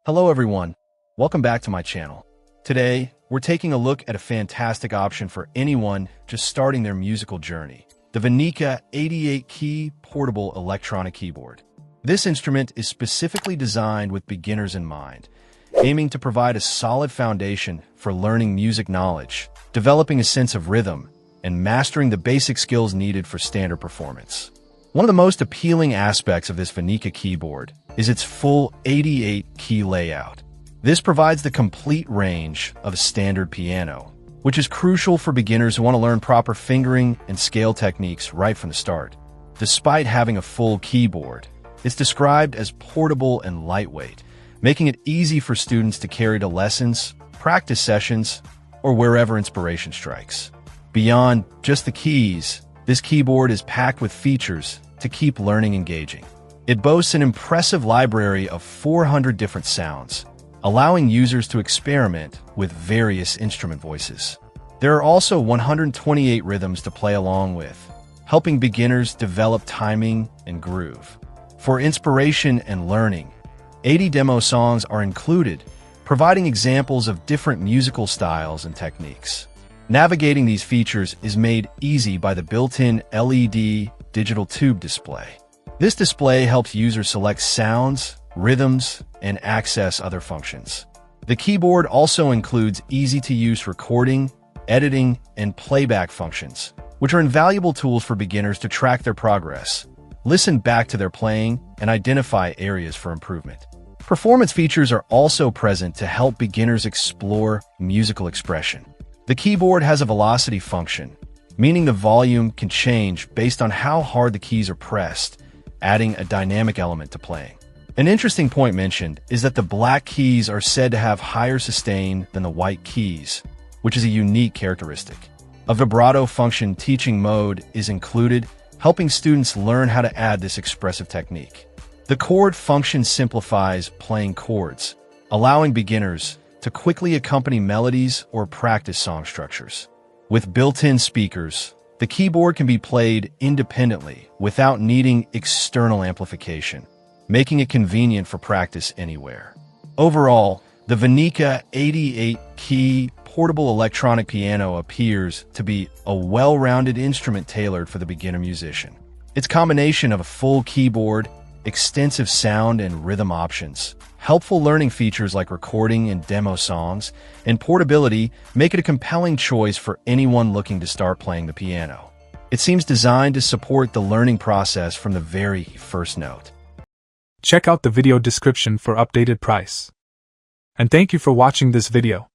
Hello everyone, welcome back to my channel. Today, we're taking a look at a fantastic option for anyone just starting their musical journey. The VENEKA 88-key portable electronic keyboard. This instrument is specifically designed with beginners in mind, aiming to provide a solid foundation for learning music knowledge, developing a sense of rhythm, and mastering the basic skills needed for standard performance. One of the most appealing aspects of this VENEKA keyboard is its full 88-key layout. This provides the complete range of a standard piano, which is crucial for beginners who want to learn proper fingering and scale techniques right from the start. Despite having a full keyboard, it's described as portable and lightweight, making it easy for students to carry to lessons, practice sessions, or wherever inspiration strikes. Beyond just the keys, this keyboard is packed with features to keep learning engaging. It boasts an impressive library of 400 different sounds, allowing users to experiment with various instrument voices. There are also 128 rhythms to play along with, helping beginners develop timing and groove. For inspiration and learning, 80 demo songs are included, providing examples of different musical styles and techniques. Navigating these features is made easy by the built-in LED digital tube display. This display helps users select sounds, rhythms, and access other functions. The keyboard also includes easy-to-use recording, editing, and playback functions, which are invaluable tools for beginners to track their progress, listen back to their playing, and identify areas for improvement. Performance features are also present to help beginners explore musical expression. The keyboard has a velocity function, meaning the volume can change based on how hard the keys are pressed, adding a dynamic element to playing. An interesting point mentioned is that the black keys are said to have higher sustain than the white keys, which is a unique characteristic. A vibrato function teaching mode is included, helping students learn how to add this expressive technique. The chord function simplifies playing chords, allowing beginners to quickly accompany melodies or practice song structures. With built-in speakers, the keyboard can be played independently without needing external amplification, making it convenient for practice anywhere. Overall, the VENEKA 88-key portable electronic piano appears to be a well-rounded instrument tailored for the beginner musician. Its combination of a full keyboard, extensive sound and rhythm options, helpful learning features like recording and demo songs, and portability make it a compelling choice for anyone looking to start playing the piano. It seems designed to support the learning process from the very first note. Check out the video description for updated price. And thank you for watching this video.